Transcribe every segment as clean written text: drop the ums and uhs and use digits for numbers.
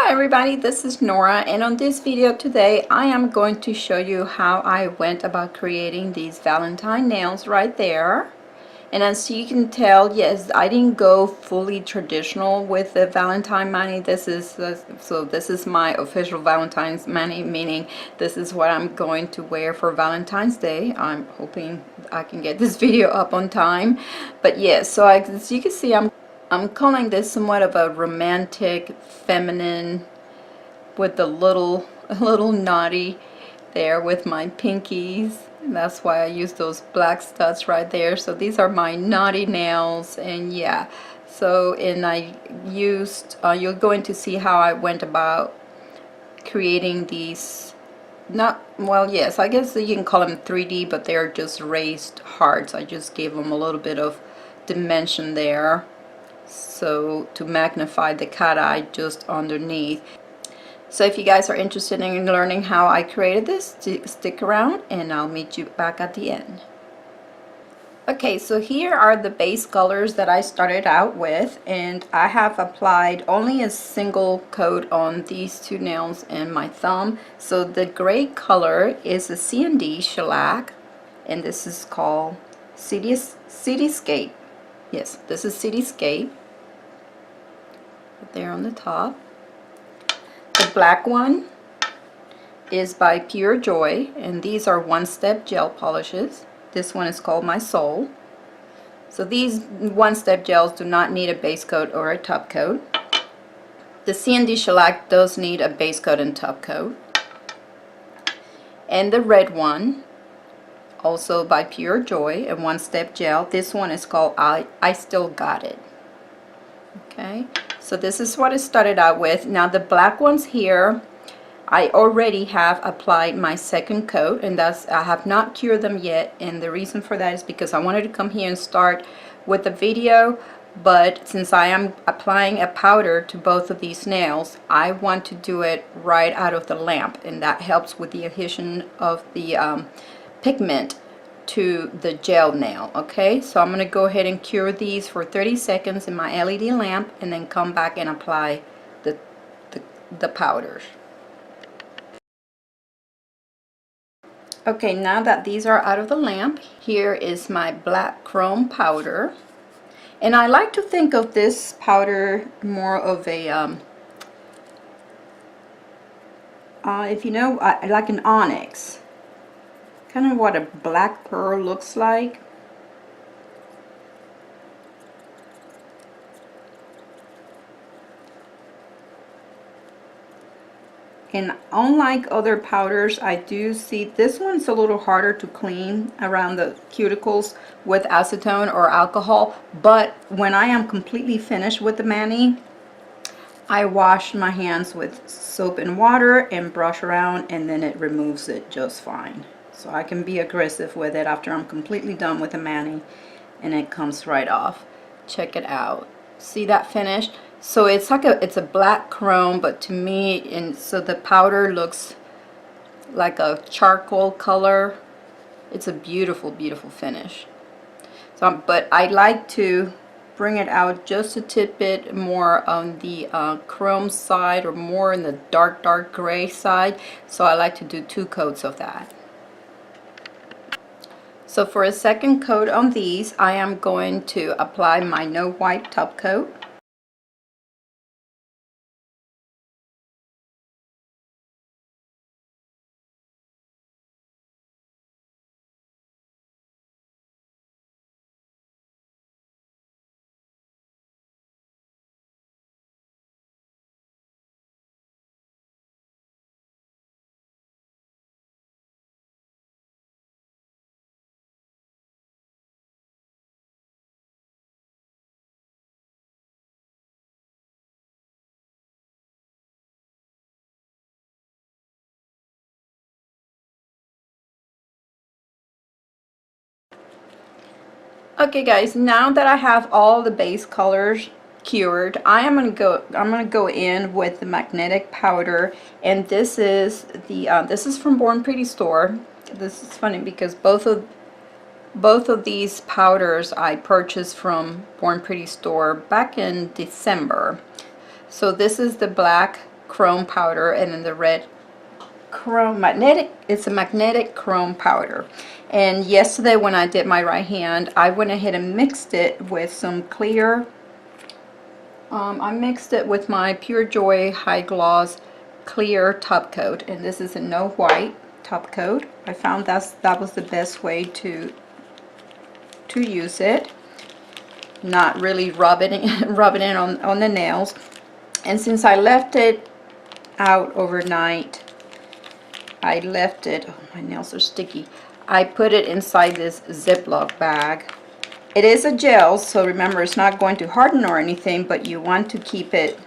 Hi everybody, this is Nora, and on this video today I am going to show you how I went about creating these Valentine nails right there. And as you can tell, yes, I didn't go fully traditional with the Valentine mani. This is my official Valentine's mani, meaning this is what I'm going to wear for Valentine's Day. I'm hoping I can get this video up on time. But yes, so as you can see, I'm calling this somewhat of a romantic, feminine, with a little naughty there with my pinkies. And that's why I use those black studs right there. So these are my naughty nails, and yeah. So I used, you're going to see how I went about creating these. Not, well, yes, I guess you can call them 3D, but they're just raised hearts. I just gave them a little bit of dimension there, so to magnify the cat eye just underneath. So if you guys are interested in learning how I created this, stick around and I'll meet you back at the end. Okay, so here are the base colors that I started out with, and I have applied only a single coat on these two nails and my thumb. So the gray color is a C&D shellac, and this is called Cityscape. Yes, this is Cityscape. Right there on the top. The black one is by Pure Joy, and these are one-step gel polishes. This one is called My Soul. So these one-step gels do not need a base coat or a top coat. The C&D shellac does need a base coat and top coat. And the red one, also by Pure Joy, a one-step gel. This one is called I Still Got It. Okay, so this is what it started out with. Now the black ones here, I already have applied my second coat, and I have not cured them yet, and the reason for that is because I wanted to come here and start with the video, but since I am applying a powder to both of these nails, I want to do it right out of the lamp, and that helps with the adhesion of the pigment to the gel nail. Okay, so I'm going to go ahead and cure these for 30 seconds in my LED lamp, and then come back and apply the powders. Okay, now that these are out of the lamp, here is my black chrome powder. And I like to think of this powder more of a, if you know, like an onyx. Kind of what a black pearl looks like. And unlike other powders, I do see this one's a little harder to clean around the cuticles with acetone or alcohol, but when I am completely finished with the mani, I wash my hands with soap and water and brush around, and then it removes it just fine. So I can be aggressive with it after I'm completely done with the mani, and it comes right off. Check it out. See that finish? So it's like it's a black chrome, but to me, and so the powder looks like a charcoal color. It's a beautiful, beautiful finish. So, but I like to bring it out just a tidbit more on the chrome side, or more in the dark gray side. So I like to do 2 coats of that. So for a second coat on these, I am going to apply my no white top coat. Okay guys, now that I have all the base colors cured, I'm gonna go in with the magnetic powder, and this is from Born Pretty store. This is funny because both of these powders I purchased from Born Pretty store back in December. So this is the black chrome powder, and then the red chrome magnetic. It's a magnetic chrome powder. And yesterday when I did my right hand, I went ahead and mixed it with some clear. I mixed it with my Pure Joy High Gloss clear top coat, and this is a no white top coat. I found that was the best way to use it, not really rub it in on the nails. And since I left it out overnight, I left it, oh, my nails are sticky, I put it inside this Ziploc bag. It is a gel, so remember it's not going to harden or anything, but you want to keep it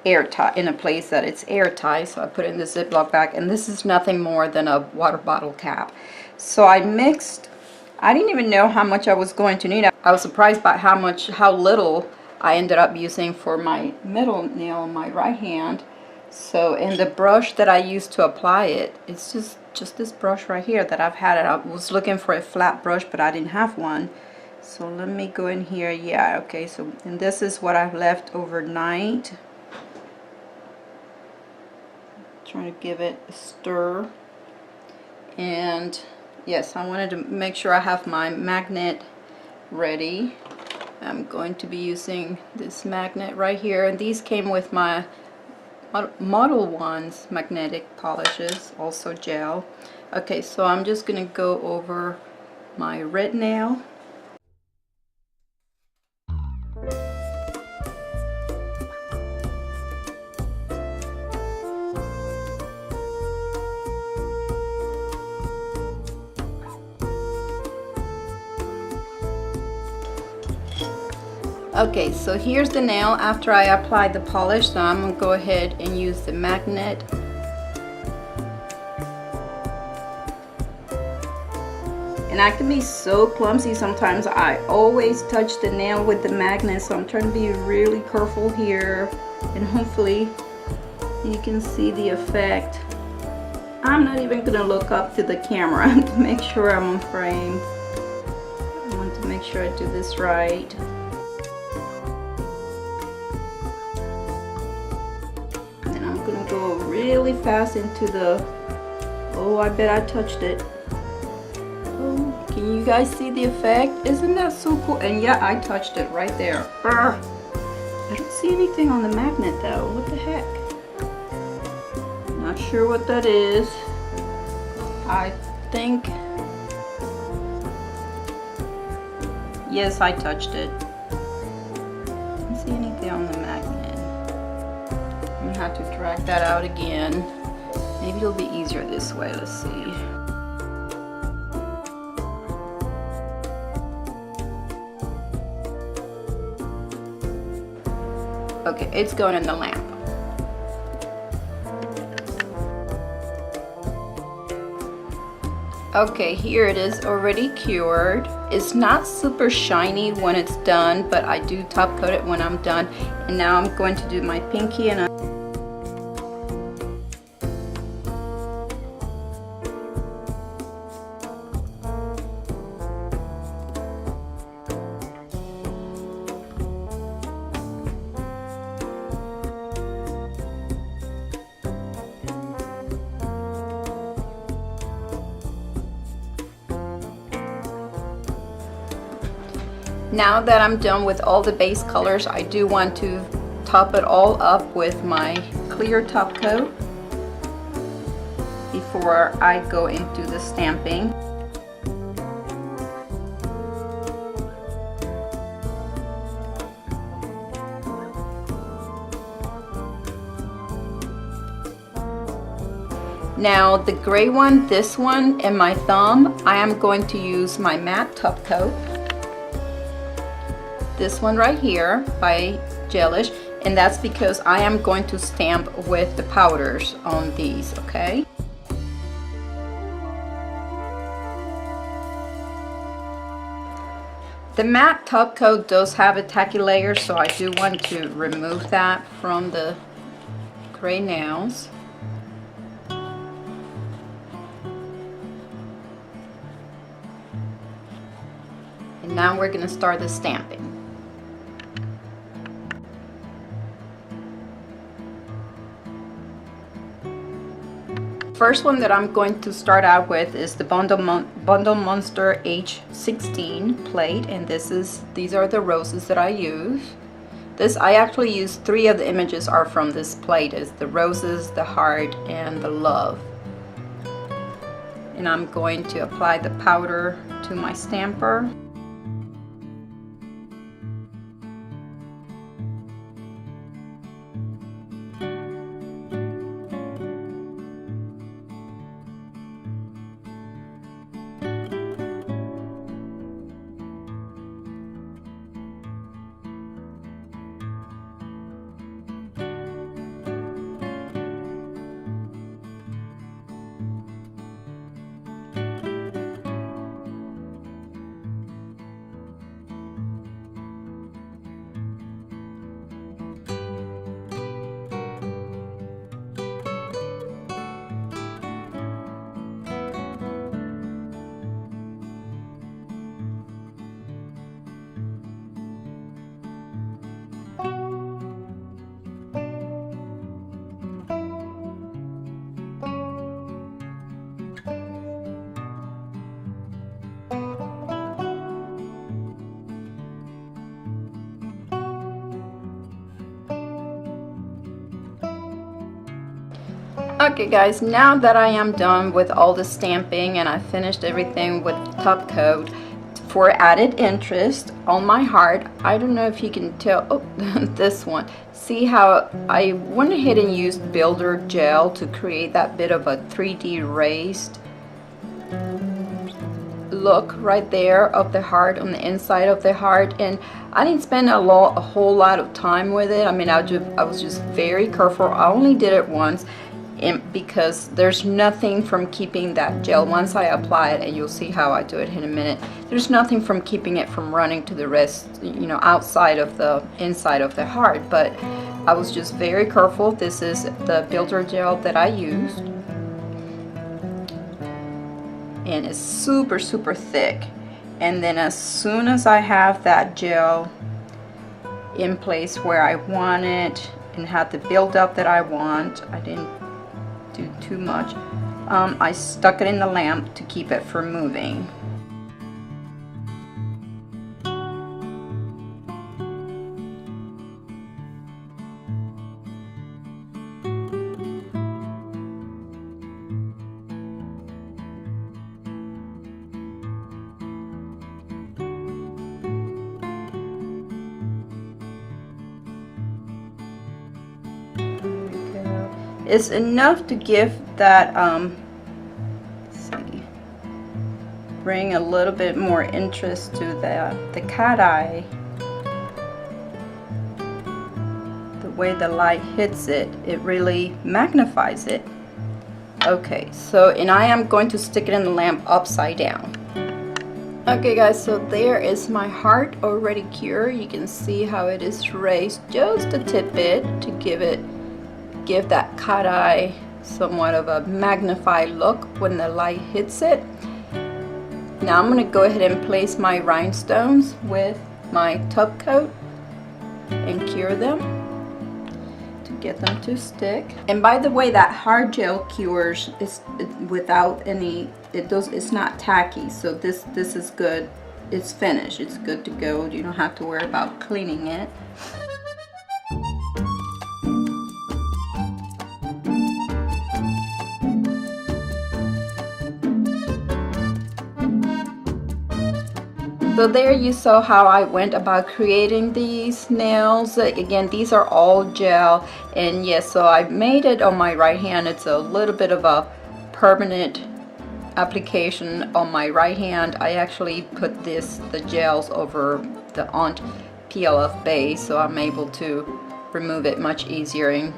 airtight, in a place that it's airtight. So I put it in the Ziploc bag, and this is nothing more than a water bottle cap. So I mixed, I didn't even know how much I was going to need. I was surprised by how little I ended up using for my middle nail on my right hand. So, and the brush that I used to apply it, it's just this brush right here that I've had. I was looking for a flat brush, but I didn't have one. So let me go in here. Yeah, okay, so, and this is what I've left overnight. Trying to give it a stir. And yes, I wanted to make sure I have my magnet ready. I'm going to be using this magnet right here, and these came with my Model 1's magnetic polishes, also gel. Okay, so I'm just gonna go over my red nail. Okay, so here's the nail after I applied the polish, so I'm going to go ahead and use the magnet. And I can be so clumsy sometimes. I always touch the nail with the magnet, so I'm trying to be really careful here. And hopefully you can see the effect. I'm not even going to look up to the camera to make sure I'm on frame. I want to make sure I do this right. Go really fast into the, oh, I bet I touched it. Oh, can you guys see the effect? Isn't that so cool? And yeah, I touched it right there. Urgh. I don't see anything on the magnet though. What the heck? Not sure what that is. I think, yes, I touched it. I don't see anything on the magnet. I'm gonna have to drag that out again. Maybe it'll be easier this way. Let's see. Okay, it's going in the lamp. Okay, here it is, already cured. It's not super shiny when it's done, but I do top coat it when I'm done. And now I'm going to do my pinky, and now that I'm done with all the base colors, I do want to top it all up with my clear top coat before I go into the stamping. Now the gray one, this one, and my thumb, I am going to use my matte top coat. This one right here by Gelish, and that's because I am going to stamp with the powders on these, okay? The matte top coat does have a tacky layer, so I do want to remove that from the gray nails. And now we're going to start the stamping. first one that I'm going to start out with is the Bundle Monster H16 plate, and these are the roses that I use. I actually use 3 of the images are from this plate. Is the roses, the heart, and the love. And I'm going to apply the powder to my stamper. Okay guys, now that I am done with all the stamping and I finished everything with top coat, for added interest on my heart, I don't know if you can tell, oh, this one, see how I went ahead and used builder gel to create that bit of a 3D raised look right there of the heart, on the inside of the heart. And I didn't spend a whole lot of time with it. I mean, I was just very careful. I only did it once, because there's nothing from keeping that gel, once I apply it, and you'll see how I do it in a minute, there's nothing from keeping it from running to the rest, you know, outside of the inside of the heart. But I was just very careful. This is the builder gel that I used, and it's super thick. And then as soon as I have that gel in place where I want it and have the build-up that I want, I didn't do too much, I stuck it in the lamp to keep it from moving. It's enough to give that, let's see, bring a little bit more interest to the cat eye. The way the light hits it, it really magnifies it. Okay, so, and I am going to stick it in the lamp upside down. Okay guys, so there is my heart already cured. You can see how it is raised just a tidbit to give that cat eye somewhat of a magnified look when the light hits it. Now I'm going to go ahead and place my rhinestones with my top coat and cure them to get them to stick. And by the way, that hard gel cures without any, it's not tacky, so this is good. It's finished, it's good to go. You don't have to worry about cleaning it. So there you saw how I went about creating these nails. Again, these are all gel, and yes, so I made it on my right hand. It's a little bit of a permanent application on my right hand. I actually put the gels over the Aunt PLF base, so I'm able to remove it much easier and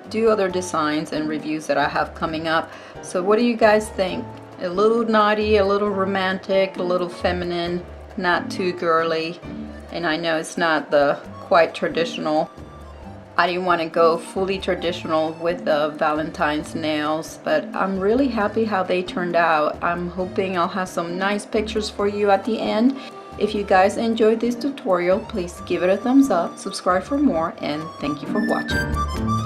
do other designs and reviews that I have coming up. So what do you guys think? A little naughty, a little romantic, a little feminine, not too girly, and I know it's not the quite traditional. I didn't want to go fully traditional with the Valentine's nails, but I'm really happy how they turned out. I'm hoping I'll have some nice pictures for you at the end. If you guys enjoyed this tutorial, please give it a thumbs up, subscribe for more, and thank you for watching.